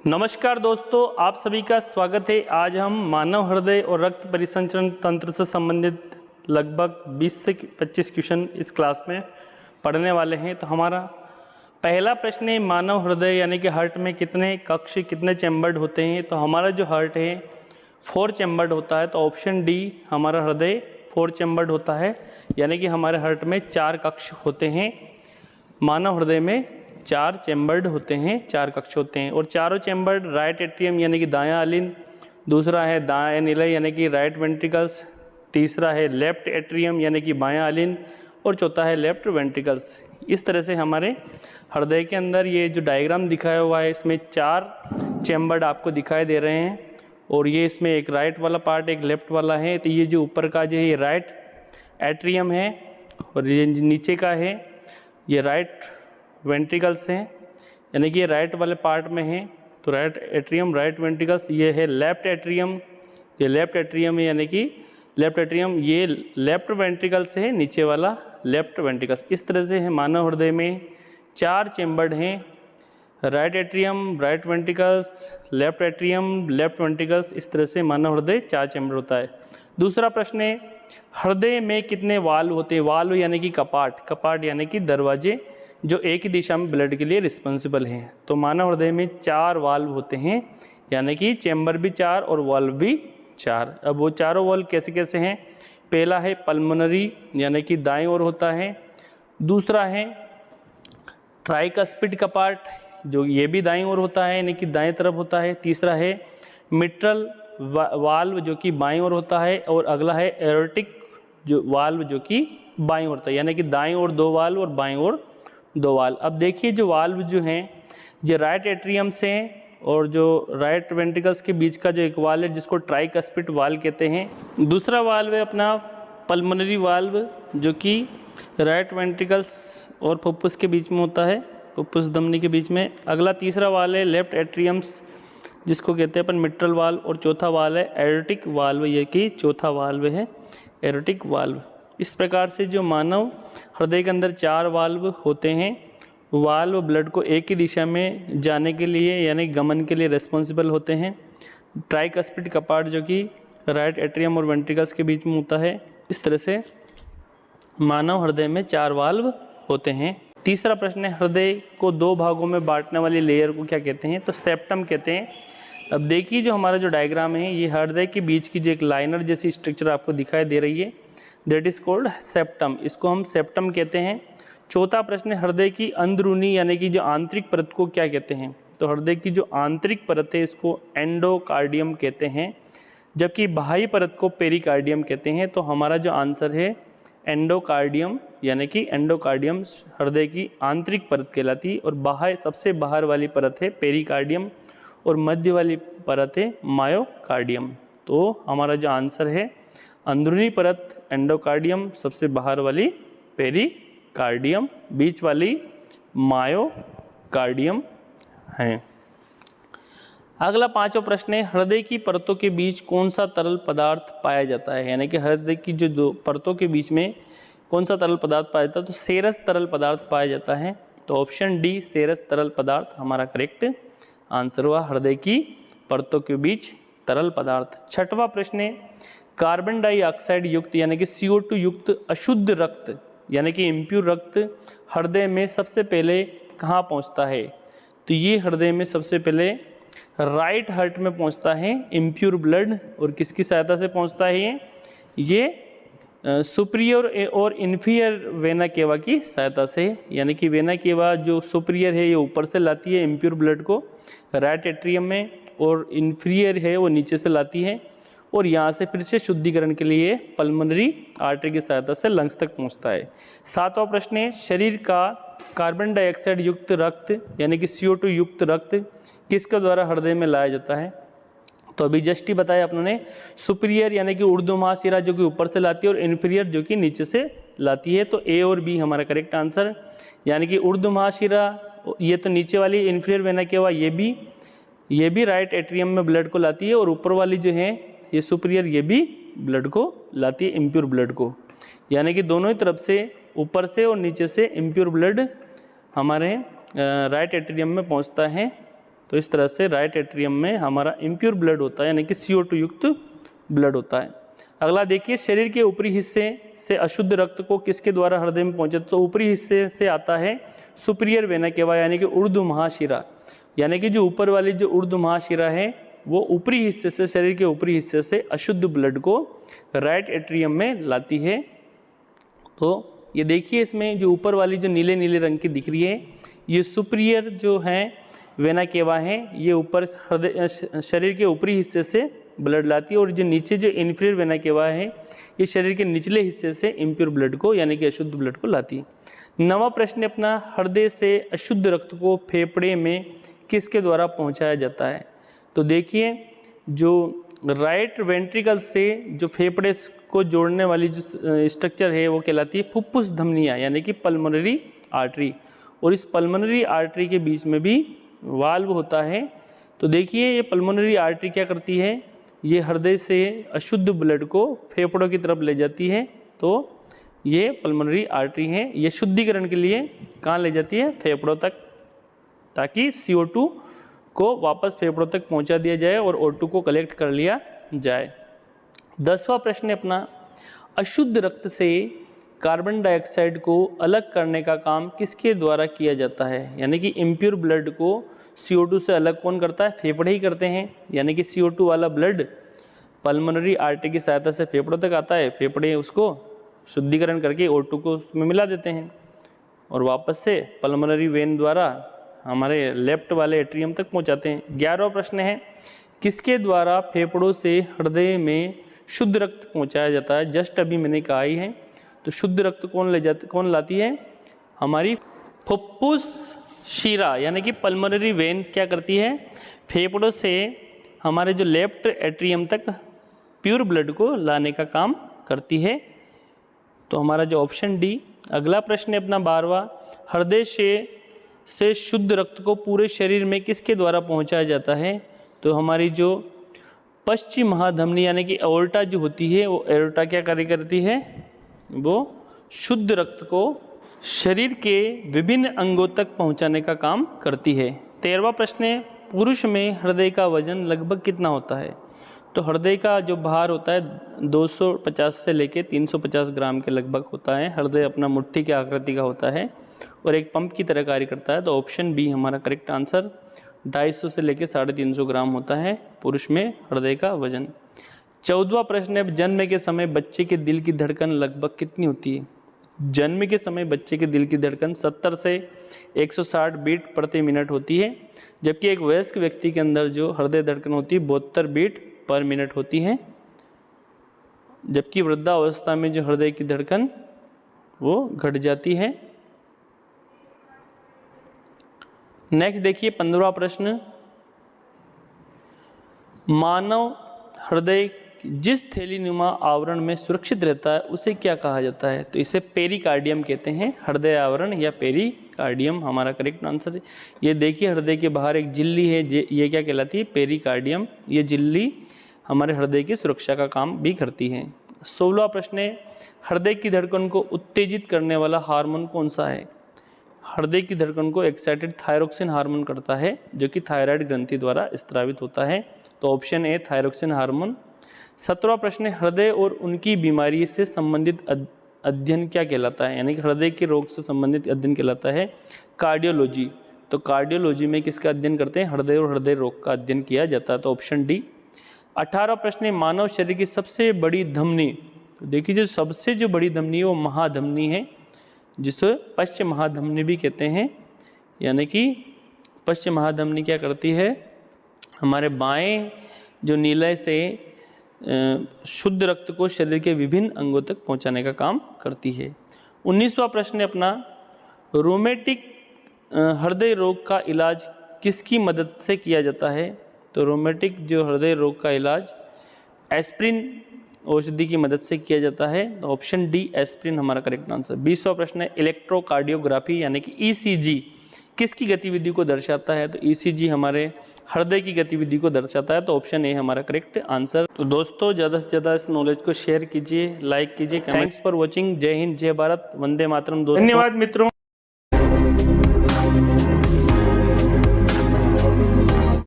नमस्कार दोस्तों, आप सभी का स्वागत है। आज हम मानव हृदय और रक्त परिसंचरण तंत्र से संबंधित लगभग 20 से 25 क्वेश्चन इस क्लास में पढ़ने वाले हैं। तो हमारा पहला प्रश्न है, मानव हृदय यानी कि हार्ट में कितने कक्ष कितने चैम्बर्ड होते हैं। तो हमारा जो हार्ट है 4 चैम्बर्ड होता है। तो ऑप्शन डी हमारा हृदय 4 चैम्बर्ड होता है, यानी कि हमारे हार्ट में 4 कक्ष होते हैं। मानव हृदय में 4 चैम्बर्ड होते हैं, 4 कक्ष होते हैं। और चारों चैम्बर्ड राइट एट्रियम यानी कि दायां अलिन, दूसरा है दायां एनिलय यानी कि राइट वेंट्रिकल्स, तीसरा है लेफ्ट एट्रियम यानी कि बायां अलिन, और चौथा है लेफ्ट वेंट्रिकल्स। इस तरह से हमारे हृदय के अंदर ये जो डायग्राम दिखाया हुआ है, इसमें 4 चैम्बर्ड आपको दिखाई दे रहे हैं। और ये इसमें एक राइट वाला पार्ट एक लेफ्ट वाला है। तो ये जो ऊपर का जो है ये राइट एट्रियम है, और ये नीचे का है ये राइट वेंट्रिकल्स हैं, यानी कि ये राइट वाले पार्ट में है। तो राइट एट्रियम राइट वेंट्रिकल्स, ये है लेफ्ट एट्रियम, ये लेफ्ट एट्रियम है, यानी कि लेफ्ट एट्रियम ये लेफ्ट वेंट्रिकल्स है, नीचे वाला लेफ्ट वेंट्रिकल्स। इस तरह से है मानव हृदय में 4 चैम्बर्ड हैं, right atrium right ventricles, left atrium left ventricles. इस तरह से मानव हृदय 4 चैम्बर होता है। दूसरा प्रश्न है, हृदय में कितने वाल्व होते हैं। वाल्व यानी कि कपाट, कपाट यानी कि दरवाजे जो एक ही दिशा में ब्लड के लिए रिस्पॉन्सिबल हैं। तो मानव हृदय में 4 वाल्व होते हैं, यानी कि चैम्बर भी 4 और वाल्व भी 4। अब वो चारों वाल्व कैसे कैसे हैं। पहला है पल्मोनरी यानी कि दाईं ओर होता है, दूसरा है ट्राइकस्पिड कपाट जो ये भी दाईं ओर होता है यानी कि दाएं तरफ होता है, तीसरा है मिट्रल वाल्व जो कि बाईं ओर होता है, और अगला है एरोटिक जो वाल्व जो कि बाईं ओर होता है, यानी कि दाईं ओर 2 वाल्व और बाईं ओर 2 वाल्व। अब देखिए जो वाल्व जो हैं ये राइट एट्रियम से हैं, और जो राइट वेंट्रिकल्स के बीच का जो एक वाल्व है जिसको ट्राइकस्पिड वाल्व कहते हैं। दूसरा वाल्व है अपना पल्मोनरी वाल्व जो कि राइट वेंट्रिकल्स और फुफ्फुस के बीच में होता है, फुफ्फुस धमनी के बीच में। अगला तीसरा वाल्व है लेफ्ट एट्रियम्स जिसको कहते हैं अपन मिट्रल वाल्व, और चौथा वाल्व है एरोटिक वाल्व, ये कि चौथा वाल्व है एरोटिक वाल्व। इस प्रकार से जो मानव हृदय के अंदर 4 वाल्व होते हैं। वाल्व ब्लड को एक ही दिशा में जाने के लिए यानी गमन के लिए रिस्पॉन्सिबल होते हैं। ट्राइकस्पिड कपाट जो कि राइट एट्रियम और वेंट्रिकल्स के बीच में होता है। इस तरह से मानव हृदय में 4 वाल्व होते हैं। तीसरा प्रश्न है, हृदय को 2 भागों में बांटने वाली लेयर को क्या कहते हैं। तो सेप्टम कहते हैं। अब देखिए जो हमारा जो डायग्राम है ये हृदय के बीच की जो एक लाइनर जैसी स्ट्रक्चर आपको दिखाई दे रही है, दैट इज कॉल्ड सेप्टम, इसको हम सेप्टम कहते हैं। चौथा प्रश्न है, हृदय की अंदरूनी यानी कि जो आंतरिक परत को क्या कहते हैं। तो हृदय की जो आंतरिक परत है इसको एंडोकार्डियम कहते हैं, जबकि बाह्य परत को पेरिकार्डियम कहते हैं। तो हमारा जो आंसर है एंडोकार्डियम, यानी कि एंडोकार्डियम हृदय की आंतरिक परत कहलाती है, और बाह्य सबसे बाहर वाली परत है पेरिकार्डियम, और मध्य वाली परत है मायोकार्डियम। तो हमारा जो आंसर है अंदरूनी परत एंडोकार्डियम, सबसे बाहर वाली पेरिकार्डियम, बीच वाली मायोकार्डियम है। अगला 5वां प्रश्न है, हृदय की परतों के बीच कौन सा तरल पदार्थ पाया जाता है। यानी कि हृदय की जो 2 परतों के बीच में कौन सा तरल पदार्थ पाया जाता है। तो सेरस तरल पदार्थ पाया जाता है। तो ऑप्शन डी सेरस तरल पदार्थ हमारा करेक्ट आंसर हुआ, हृदय की परतों के बीच तरल पदार्थ। 6वां प्रश्न है, कार्बन डाइऑक्साइड युक्त यानी कि CO2 युक्त अशुद्ध रक्त यानी कि इम्प्योर रक्त हृदय में सबसे पहले कहाँ पहुँचता है। तो ये हृदय में सबसे पहले राइट हार्ट में पहुँचता है इम्प्योर ब्लड, और किसकी सहायता से पहुँचता है ये सुपीरियर और इन्फीरियर वेना केवा की सहायता से। यानी कि वेना केवा जो सुपीरियर है ये ऊपर से लाती है इम्प्योर ब्लड को राइट एट्रियम में, और इन्फीरियर है वो नीचे से लाती है, और यहाँ से फिर से शुद्धिकरण के लिए पल्मोनरी आर्टरी की सहायता से लंग्स तक पहुँचता है। 7वां प्रश्न है, शरीर का कार्बन डाइऑक्साइड युक्त रक्त यानी कि CO2 युक्त रक्त किसके द्वारा हृदय में लाया जाता है। तो अभी जस्ट ही बताया अपने, सुपीरियर यानी कि ऊर्ध्व महाशिरा जो कि ऊपर से लाती है, और इन्फीरियर जो कि नीचे से लाती है। तो ए और बी हमारा करेक्ट आंसर, यानी कि ऊर्ध्व महाशिरा ये तो नीचे वाली इन्फीरियर वेना केवा ये भी राइट एट्रियम में ब्लड को लाती है, और ऊपर वाली जो है ये सुपीरियर ये भी ब्लड को लाती है इम्प्योर ब्लड को। यानी कि दोनों ही तरफ से ऊपर से और नीचे से इम्प्योर ब्लड हमारे राइट एट्रियम में पहुंचता है, तो इस तरह से राइट एट्रियम में हमारा इम्प्योर ब्लड होता है, यानी कि CO2 युक्त ब्लड होता है। अगला देखिए, शरीर के ऊपरी हिस्से से अशुद्ध रक्त को किसके द्वारा हृदय में पहुंचे? तो ऊपरी हिस्से से आता है सुपीरियर वेना केवा, यानी कि ऊर्ध्व महाशिरा, यानी कि जो ऊपर वाली जो ऊर्ध्व महाशिरा है वो ऊपरी हिस्से से, शरीर के ऊपरी हिस्से से अशुद्ध ब्लड को राइट एट्रियम में लाती है। तो ये देखिए, इसमें जो ऊपर वाली जो नीले नीले रंग की दिख रही है, ये सुपीरियर जो है वेना केवा है, ये ऊपर हृदय शरीर के ऊपरी हिस्से से ब्लड लाती है, और जो नीचे जो इन्फीरियर वेना केवा है, ये शरीर के निचले हिस्से से इम्प्योर ब्लड को, यानी कि अशुद्ध ब्लड को लाती है। नवा प्रश्न अपना, हृदय से अशुद्ध रक्त को फेफड़े में किसके द्वारा पहुंचाया जाता है? तो देखिए, जो राइट वेंट्रिकल से जो फेफड़े को जोड़ने वाली जो स्ट्रक्चर है वो कहलाती है फुफ्फुस धमनियाँ, यानी कि पल्मोनरी आर्टरी, और इस पल्मोनरी आर्टरी के बीच में भी वाल्व होता है। तो देखिए, ये पल्मोनरी आर्टरी क्या करती है, ये हृदय से अशुद्ध ब्लड को फेफड़ों की तरफ ले जाती है। तो ये पल्मोनरी आर्टरी है, ये शुद्धिकरण के लिए कहाँ ले जाती है? फेफड़ों तक, ताकि CO2 को वापस फेफड़ों तक पहुंचा दिया जाए और O2 को कलेक्ट कर लिया जाए। 10वां प्रश्न अपना, अशुद्ध रक्त से कार्बन डाइऑक्साइड को अलग करने का काम किसके द्वारा किया जाता है? यानी कि इम्प्योर ब्लड को CO2 से अलग कौन करता है? फेफड़े ही करते हैं, यानी कि CO2 वाला ब्लड पल्मोनरी आर्टरी की सहायता से फेफड़ों तक आता है, फेफड़े उसको शुद्धिकरण करके O2 को उसमें मिला देते हैं और वापस से पल्मोनरी वेन द्वारा हमारे लेफ्ट वाले एट्रियम तक पहुंचाते हैं। 11वां प्रश्न है, किसके द्वारा फेफड़ों से हृदय में शुद्ध रक्त पहुंचाया जाता है? जस्ट अभी मैंने कहा ही है। तो शुद्ध रक्त कौन लाती है? हमारी फुफ्फुस शिरा, यानी कि पल्मोनरी वेन क्या करती है? फेफड़ों से हमारे जो लेफ्ट एट्रियम तक प्योर ब्लड को लाने का काम करती है। तो हमारा जो ऑप्शन डी। अगला प्रश्न है अपना 12वां, हृदय से शुद्ध रक्त को पूरे शरीर में किसके द्वारा पहुंचाया जाता है? तो हमारी जो पश्चिम महाधमनी, यानी कि एओर्टा जो होती है, वो एओर्टा क्या कार्य करती है? वो शुद्ध रक्त को शरीर के विभिन्न अंगों तक पहुंचाने का काम करती है। 13वां प्रश्न है, पुरुष में हृदय का वजन लगभग कितना होता है? तो हृदय का जो भार होता है 250 से लेके 350 ग्राम के लगभग होता है। हृदय अपना मुट्ठी की आकृति का होता है और एक पंप की तरह कार्य करता है। तो ऑप्शन बी हमारा करेक्ट आंसर। 250 से लेके 350 ग्राम होता है पुरुष में हृदय का वजन। 14वां प्रश्न है, जन्म के समय बच्चे के दिल की धड़कन लगभग कितनी होती है? जन्म के समय बच्चे के दिल की धड़कन 70 से 160 बीट प्रति मिनट होती है, जबकि एक वयस्क व्यक्ति के अंदर जो हृदय धड़कन होती है 72 बीट पर मिनट होती है, जबकि वृद्धावस्था में जो हृदय की धड़कन वो घट जाती है। नेक्स्ट देखिए 15वां प्रश्न, मानव हृदय जिस थैलीनुमा आवरण में सुरक्षित रहता है उसे क्या कहा जाता है? तो इसे पेरिकार्डियम कहते हैं। हृदय आवरण या पेरिकार्डियम हमारा करेक्ट आंसर है। ये देखिए, हृदय के बाहर एक झिल्ली है, ये क्या कहलाती है? पेरिकार्डियम। ये झिल्ली हमारे हृदय की सुरक्षा का काम भी करती है। 16वां प्रश्न है, हृदय की धड़कन को उत्तेजित करने वाला हार्मोन कौन सा है? हृदय की धड़कन को एक्साइटेड थायरोक्सिन हार्मोन करता है, जो कि थायराइड ग्रंथि द्वारा स्त्रावित होता है। तो ऑप्शन ए थायरोक्सिन हार्मोन। 17वां प्रश्न है, हृदय और उनकी बीमारी से संबंधित अध्ययन क्या कहलाता है? यानी कि हृदय के रोग से संबंधित अध्ययन कहलाता है कार्डियोलॉजी। तो कार्डियोलॉजी में किसका अध्ययन करते हैं? हृदय और हृदय रोग का अध्ययन किया जाता है। तो ऑप्शन डी। 18वां प्रश्न है, मानव शरीर की सबसे बड़ी धमनी। देखिए, जो सबसे जो बड़ी धमनी है वो महाधमनी है, जिसे पश्च महाधमनी भी कहते हैं। यानी कि पश्च महाधमनी क्या करती है? हमारे बाएं जो नीले से शुद्ध रक्त को शरीर के विभिन्न अंगों तक पहुंचाने का काम करती है। 19वां प्रश्न है अपना, रोमेटिक हृदय रोग का इलाज किसकी मदद से किया जाता है? तो रोमेटिक जो हृदय रोग का इलाज एस्प्रिन औषधि की मदद से किया जाता है। तो ऑप्शन डी एस्प्रिन हमारा करेक्ट आंसर। 20वां प्रश्न है, इलेक्ट्रोकार्डियोग्राफी यानी कि ECG किसकी गतिविधि को दर्शाता है? तो ECG हमारे हृदय की गतिविधि को दर्शाता है। तो ऑप्शन ए हमारा करेक्ट आंसर। तो दोस्तों, ज़्यादा से ज़्यादा इस नॉलेज को शेयर कीजिए, लाइक कीजिए। Thanks for watching. जय हिंद, जय भारत, वंदे मातरम दोस्तों। धन्यवाद मित्रों।